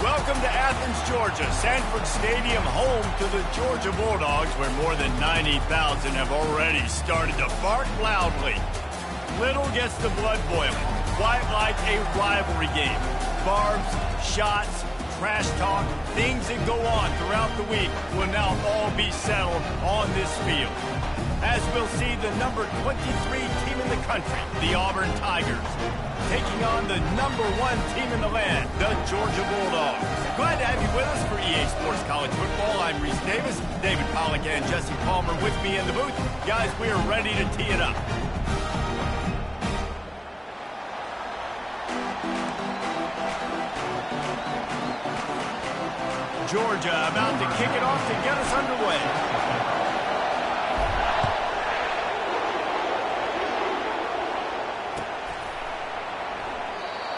Welcome to Athens, Georgia, Sanford Stadium, home to the Georgia Bulldogs, where more than 90,000 have already started to bark loudly. Little gets the blood boiling, quite like a rivalry game. Barbs, shots, trash talk, things that go on throughout the week will now all be settled on this field. As we'll see the number 23 team in the country, the Auburn Tigers, taking on the number 1 team in the land, the Georgia Bulldogs. Glad to have you with us for EA Sports College Football. I'm Reese Davis, David Pollack and Jesse Palmer with me in the booth. Guys, we are ready to tee it up. Georgia about to kick it off to get us underway.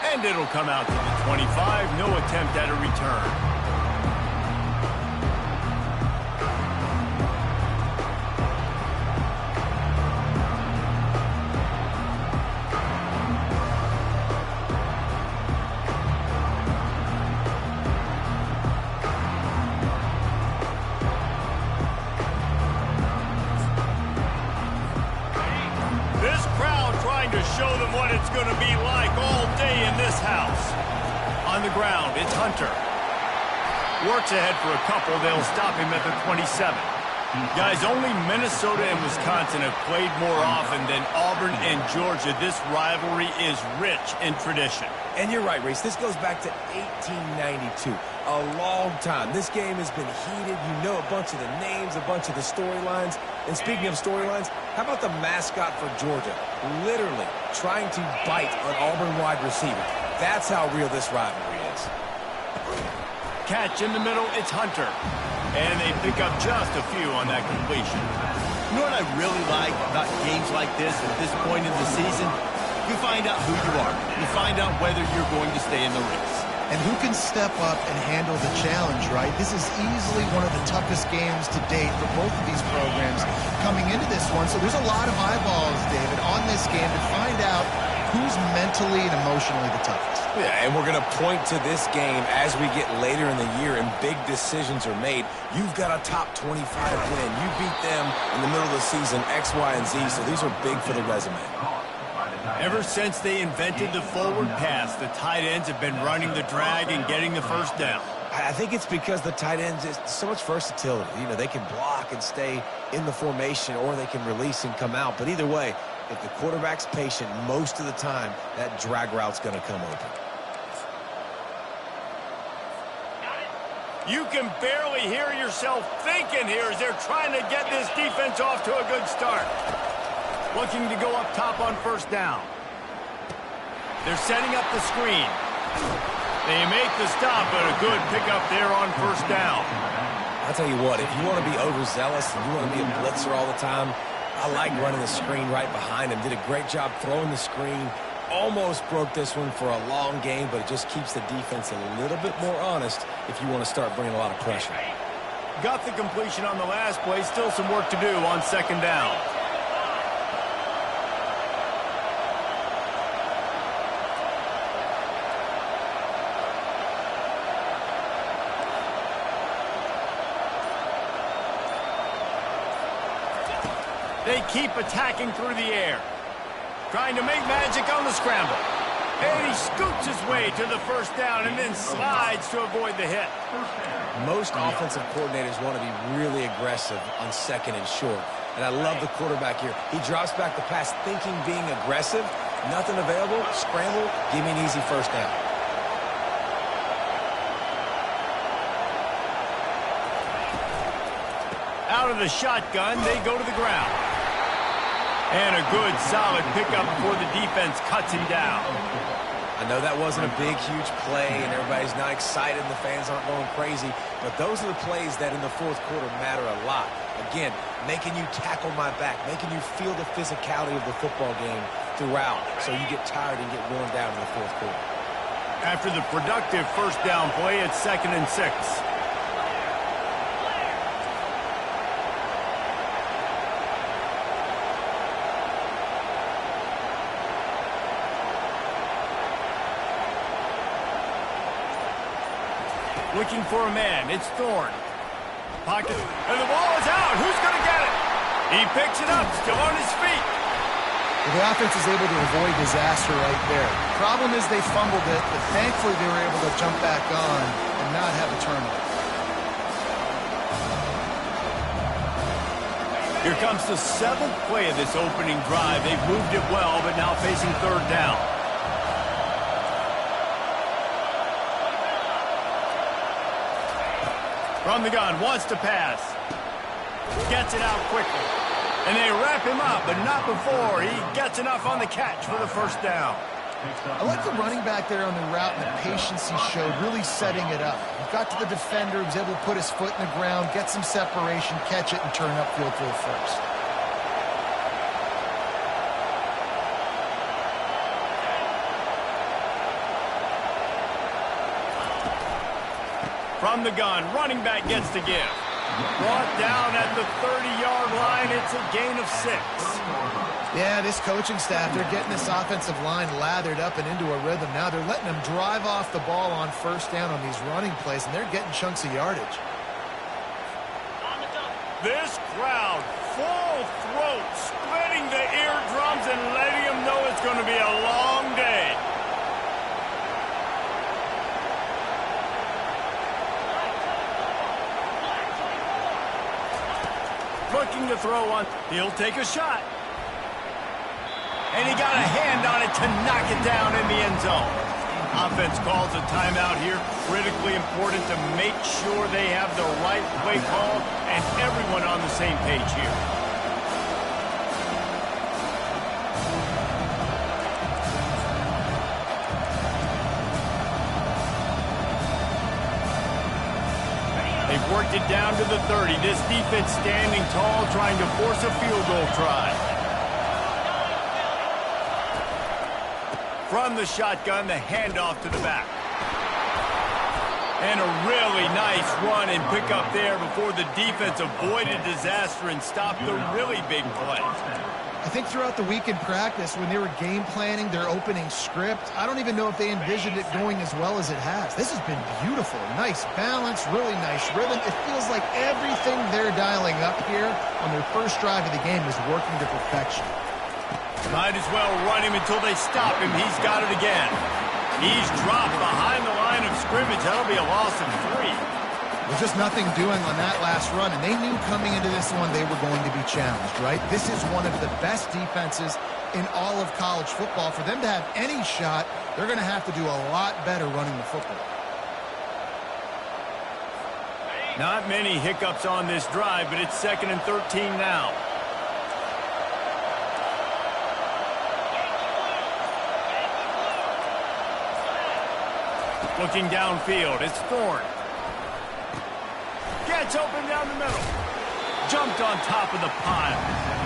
And it'll come out to the 25. No attempt at a return. To show them what it's going to be like all day in this house. On the ground, it's Hunter. Works ahead for a couple. They'll stop him at the 27. Guys, only Minnesota and Wisconsin have played more often than Auburn and Georgia. This rivalry is rich in tradition. And you're right, Reese. This goes back to 1892. A long time. This game has been heated. You know a bunch of the names, a bunch of the storylines. And speaking of storylines, how about the mascot for Georgia? Literally trying to bite an Auburn wide receiver. That's how real this rivalry is. Catch in the middle, it's Hunter. And they pick up just a few on that completion. You know what I really like about games like this at this point in the season? You find out who you are. You find out whether you're going to stay in the race. And who can step up and handle the challenge, right? This is easily one of the toughest games to date for both of these programs coming into this one. So there's a lot of eyeballs, David, on this game to find out who's mentally and emotionally the toughest. Yeah, and we're going to point to this game as we get later in the year and big decisions are made. You've got a top 25 win. You beat them in the middle of the season, X, Y, and Z, so these are big for the resume. Ever since they invented the forward pass, the tight ends have been running the drag and getting the first down. I think it's because the tight ends is so much versatility. You know, they can block and stay in the formation, or they can release and come out. But either way, if the quarterback's patient most of the time, that drag route's going to come open. You can barely hear yourself thinking here as they're trying to get this defense off to a good start. Looking to go up top on first down. They're setting up the screen. They make the stop, but a good pickup there on first down. I'll tell you what, if you want to be overzealous and you want to be a blitzer all the time, I like running the screen right behind him. Did a great job throwing the screen. Almost broke this one for a long game, but it just keeps the defense a little bit more honest if you want to start bringing a lot of pressure. Got the completion on the last play. Still some work to do on second down. They keep attacking through the air. Trying to make magic on the scramble. And he scoots his way to the first down and then slides to avoid the hit. Most offensive coordinators want to be really aggressive on second and short. And I love the quarterback here. He drops back the pass thinking being aggressive. Nothing available. Scramble. Give me an easy first down. Out of the shotgun, they go to the ground. And a good, solid pickup before the defense cuts him down. I know that wasn't a big, huge play, and everybody's not excited, and the fans aren't going crazy, but those are the plays that in the fourth quarter matter a lot. Again, making you tackle my back, making you feel the physicality of the football game throughout, so you get tired and get worn down in the fourth quarter. After the productive first down play, it's 2nd and 6. Looking for a man. It's Thorne. Pocket. And the ball is out. Who's going to get it? He picks it up. Still on his feet. Well, the offense is able to avoid disaster right there. Problem is they fumbled it, but thankfully they were able to jump back on and not have a turnover. Here comes the 7th play of this opening drive. They've moved it well, but now facing 3rd down. From the gun, wants to pass. Gets it out quickly. And they wrap him up, but not before he gets enough on the catch for the 1st down. I like the running back there on the route and the patience he showed, really setting it up. He got to the defender, was able to put his foot in the ground, get some separation, catch it, and turn upfield for the 1st. From the gun, running back gets to give. Brought down at the 30-yard line. It's a gain of 6. Yeah, this coaching staff, they're getting this offensive line lathered up and into a rhythm. Now they're letting them drive off the ball on 1st down on these running plays, and they're getting chunks of yardage. This crowd, full throat, splitting the eardrums and letting them know it's going to be a long day. Looking to throw on. He'll take a shot. And he got a hand on it to knock it down in the end zone. Offense calls a timeout here. Critically important to make sure they have the right play call and everyone on the same page here. They've worked it down to the 30. This defense standing tall, trying to force a field goal try. From the shotgun, the handoff to the back. And a really nice run and pick up there before the defense avoided disaster and stopped the really big play. I think throughout the week in practice, when they were game planning their opening script, I don't even know if they envisioned it going as well as it has. This has been beautiful. Nice balance, really nice rhythm. It feels like everything they're dialing up here on their first drive of the game is working to perfection. Might as well run him until they stop him. He's got it again. He's dropped behind the line of scrimmage. That'll be a loss of 3. There's just nothing doing on that last run, and they knew coming into this one they were going to be challenged, right? This is one of the best defenses in all of college football. For them to have any shot, they're going to have to do a lot better running the football. Not many hiccups on this drive, but it's 2nd and 13 now. Looking downfield, it's Thorne. Gets open down the middle. Jumped on top of the pile.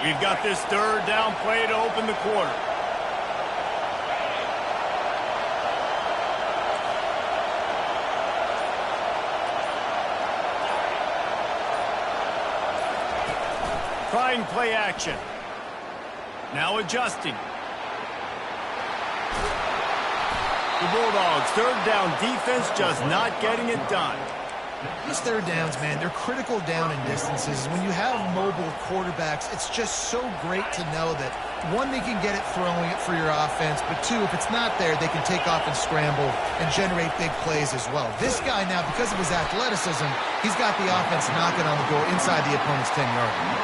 We've got this 3rd down play to open the quarter. Trying play action. Now adjusting. The Bulldogs' 3rd down defense just not getting it done. These 3rd downs, man, they're critical down in distances. When you have mobile quarterbacks, it's just so great to know that, 1, they can get it throwing it for your offense, but 2, if it's not there, they can take off and scramble and generate big plays as well. This guy now, because of his athleticism, he's got the offense knocking on the door inside the opponent's 10-yard line.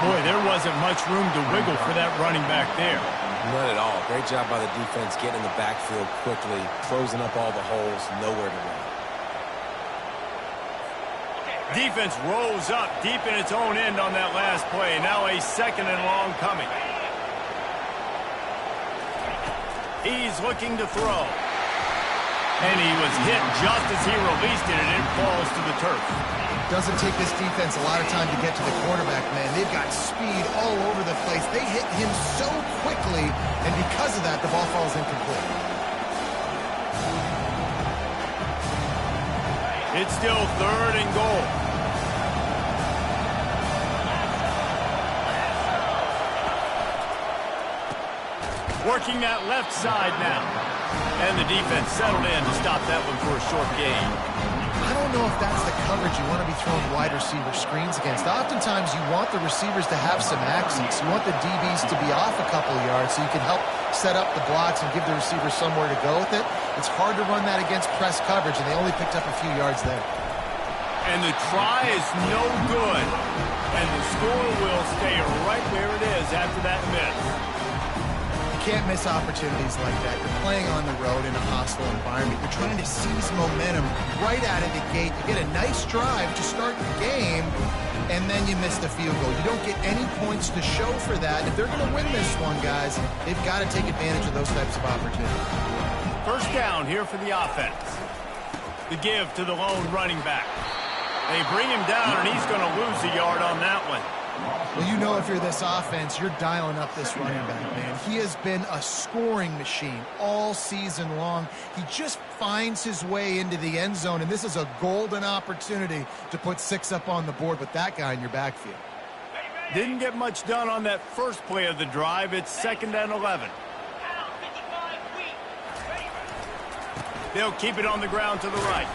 Boy, there wasn't much room to wiggle for that running back there. None at all. Great job by the defense getting in the backfield quickly, closing up all the holes, nowhere to run. Defense rolls up deep in its own end on that last play. Now a 2nd and long coming. He's looking to throw. And he was hit just as he released it, and it falls to the turf. Doesn't take this defense a lot of time to get to the quarterback, man. They've got speed all over the place. They hit him so quickly, and because of that, the ball falls incomplete. It's still 3rd and goal. Working that left side now. And the defense settled in to stop that one for a short gain. I don't know if that's the coverage you want to be throwing wide receiver screens against. Oftentimes, you want the receivers to have some access. You want the DBs to be off a couple of yards so you can help set up the blocks and give the receiver somewhere to go with it. It's hard to run that against press coverage, and they only picked up a few yards there. And the try is no good. And the score will stay right where it is after that miss. You can't miss opportunities like that. You're playing on the road in a hostile environment. You're trying to seize momentum right out of the gate. You get a nice drive to start the game, and then you miss the field goal. You don't get any points to show for that. If they're going to win this one, guys, they've got to take advantage of those types of opportunities. 1st down here for the offense. The give to the lone running back. They bring him down, and he's going to lose a yard on that one. Well, you know if you're this offense, you're dialing up this running back, man. He has been a scoring machine all season long. He just finds his way into the end zone, and this is a golden opportunity to put 6 up on the board with that guy in your backfield. Didn't get much done on that first play of the drive. It's 2nd and 11. They'll keep it on the ground to the right.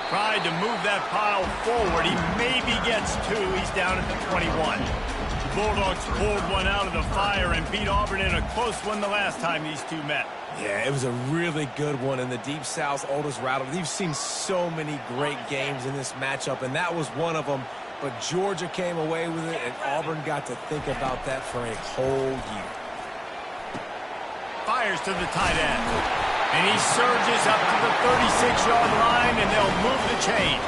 Tried to move that pile forward. He maybe gets 2. He's down at the 21. The Bulldogs pulled one out of the fire and beat Auburn in a close one the last time these two met. Yeah, it was a really good one in the Deep South oldest rattle. You've seen so many great games in this matchup, and that was one of them. But Georgia came away with it, and Auburn got to think about that for a whole year. Fires to the tight end. And he surges up to the 36-yard line, and they'll move the chain.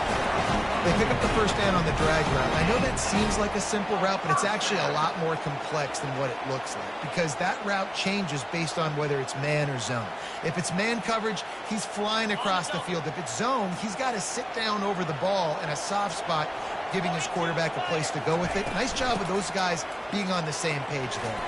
They pick up the 1st down on the drag route. I know that seems like a simple route, but it's actually a lot more complex than what it looks like because that route changes based on whether it's man or zone. If it's man coverage, he's flying across the field. If it's zone, he's got to sit down over the ball in a soft spot, giving his quarterback a place to go with it. Nice job of those guys being on the same page there.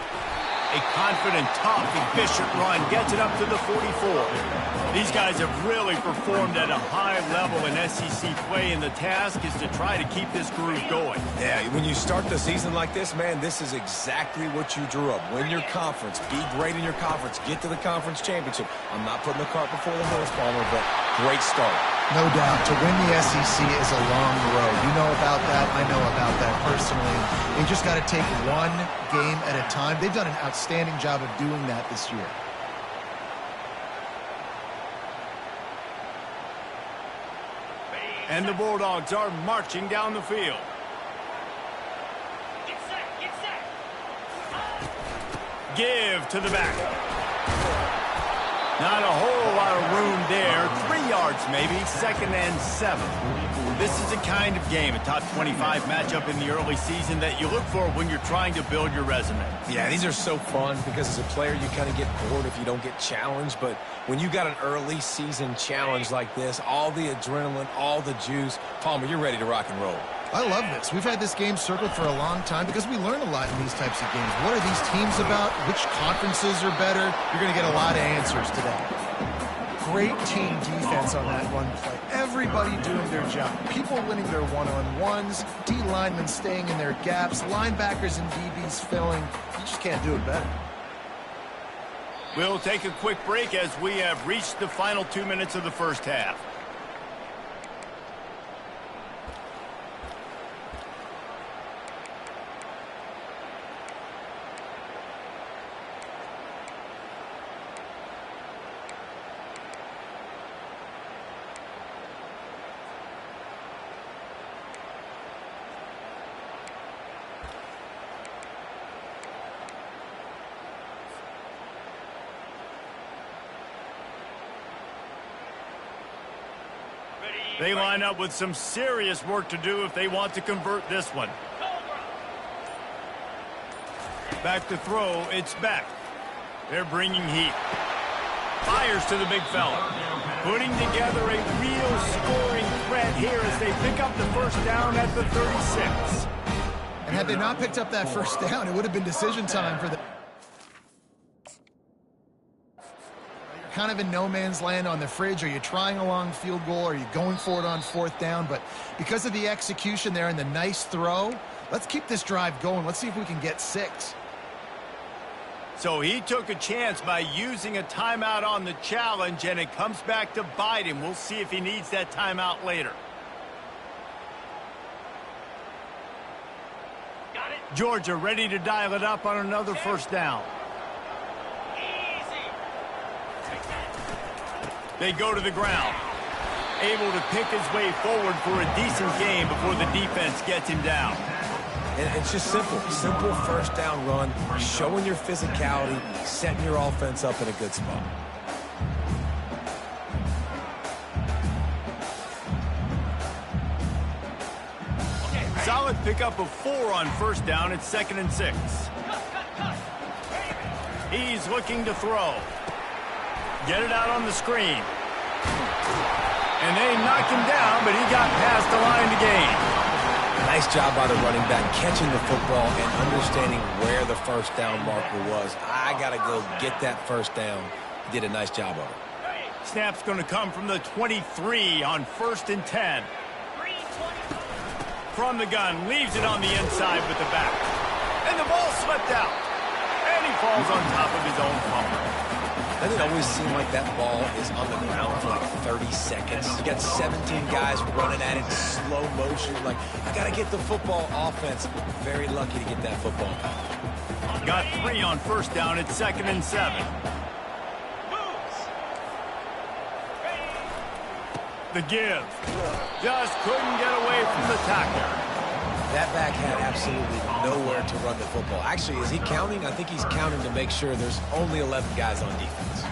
A confident, tough, efficient run gets it up to the 44. These guys have really performed at a high level in SEC play, and the task is to try to keep this groove going. Yeah, when you start the season like this, man, this is exactly what you drew up. Win your conference. Be great in your conference. Get to the conference championship. I'm not putting the cart before the horse, Palmer, but great start. No doubt. To win the SEC is a long road. You know about that. I know about that personally. You just got to take one game at a time. They've done an outstanding job of doing that this year. And the Bulldogs are marching down the field. Give to the back. Not a whole lot of room there. 3 yards maybe. 2nd and 7. This is a kind of game, a top 25 matchup in the early season that you look for when you're trying to build your resume. Yeah, these are so fun because as a player, you kind of get bored if you don't get challenged. But when you got an early season challenge like this, all the adrenaline, all the juice, Palmer, you're ready to rock and roll. I love this. We've had this game circled for a long time because we learn a lot in these types of games. What are these teams about? Which conferences are better? You're going to get a lot of answers today. Great team defense on that one play. Everybody doing their job. People winning their one-on-ones, D linemen staying in their gaps, linebackers and DBs filling. You just can't do it better. We'll take a quick break as we have reached the final 2 minutes of the first half. They line up with some serious work to do if they want to convert this one. Back to throw, it's Beck. They're bringing heat. Fires to the big fella. Putting together a real scoring threat here as they pick up the first down at the 36. And had they not picked up that first down, it would have been decision time for the... Kind of in no man's land on the fridge. Are you trying a long field goal? Are you going for it on fourth down? But because of the execution there and the nice throw, let's keep this drive going. Let's see if we can get 6. So he took a chance by using a timeout on the challenge, and it comes back to bite him. We'll see if he needs that timeout later. Georgia ready to dial it up on another first down. They go to the ground. Able to pick his way forward for a decent game before the defense gets him down. And it's just simple. Simple first down run, showing your physicality, setting your offense up in a good spot. Solid pickup of 4 on first down. It's 2nd and 6. He's looking to throw. Get it out on the screen. And they knocked him down, but he got past the line to gain. Nice job by the running back, catching the football and understanding where the first down marker was. I got to go get that first down. He did a nice job of it. Snap's going to come from the 23 on 1st and 10. From the gun, leaves it on the inside with the back. And the ball slipped out. And he falls on top of his own fumble. Doesn't it always seem like that ball is on the ground for like 30 seconds? You got 17 guys running at it in slow motion. Like, I got to get the football. Offense, very lucky to get that football back. Got 3 on first down. It's 2nd and 7. The give. Just couldn't get away from the tackler. That back had absolutely nowhere to run the football. Actually, is he counting? I think he's counting to make sure there's only 11 guys on defense.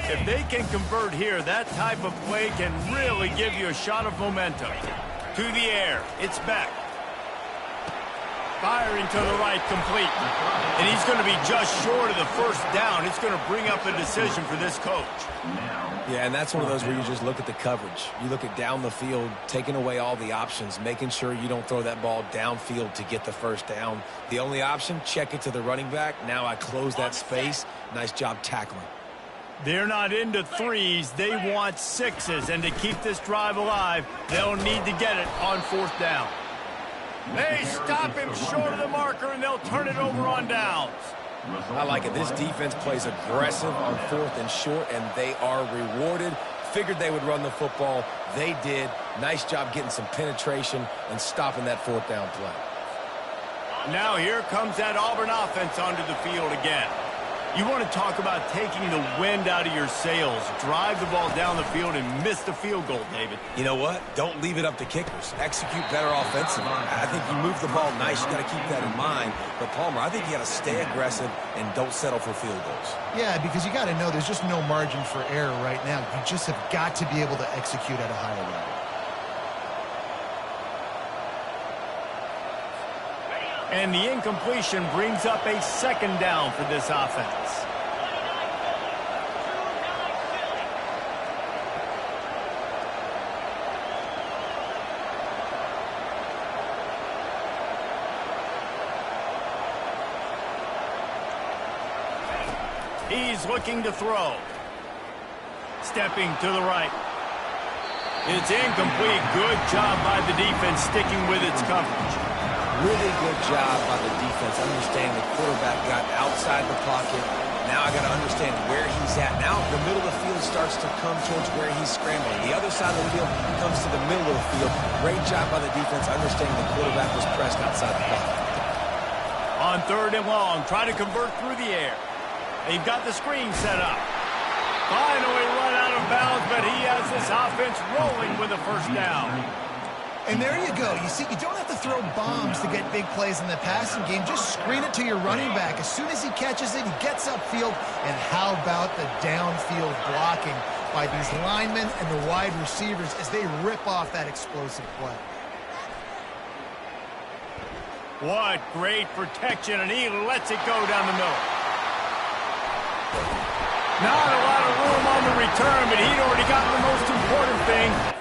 If they can convert here, that type of play can really give you a shot of momentum. To the air, it's Beck. Firing to the right, complete. And he's going to be just short of the first down. It's going to bring up a decision for this coach. Yeah, and that's one of those where you just look at the coverage. You look at down the field, taking away all the options, making sure you don't throw that ball downfield to get the first down. The only option, check it to the running back. Now I close that space. Nice job tackling. They're not into 3s. They want 6s. And to keep this drive alive, they'll need to get it on 4th down. They stop him short of the marker, and they'll turn it over on downs. I like it. This defense plays aggressive on 4th and short, and they are rewarded. Figured they would run the football. They did. Nice job getting some penetration and stopping that 4th down play. Now here comes that Auburn offense onto the field again. You want to talk about taking the wind out of your sails. Drive the ball down the field and miss the field goal, David. You know what? Don't leave it up to kickers. Execute better offensively. I think you move the ball nice. You got to keep that in mind. But, Palmer, I think you got to stay aggressive and don't settle for field goals. Yeah, because you got to know there's just no margin for error right now. You just have got to be able to execute at a higher level. And the incompletion brings up a 2nd down for this offense. He's looking to throw. Stepping to the right. It's incomplete. Good job by the defense sticking with its coverage. Really good job by the defense. Understanding the quarterback got outside the pocket. Now I got to understand where he's at. Now the middle of the field starts to come towards where he's scrambling. The other side of the field comes to the middle of the field. Great job by the defense, understanding the quarterback was pressed outside the pocket. On 3rd and long, try to convert through the air. They've got the screen set up. Finally run out of bounds, but he has this offense rolling with a first down. And there you go. You see, you don't have to throw bombs to get big plays in the passing game. Just screen it to your running back. As soon as he catches it, he gets upfield. And how about the downfield blocking by these linemen and the wide receivers as they rip off that explosive play. What great protection, and he lets it go down the middle. Not a lot of room on the return, but he'd already gotten the most important thing.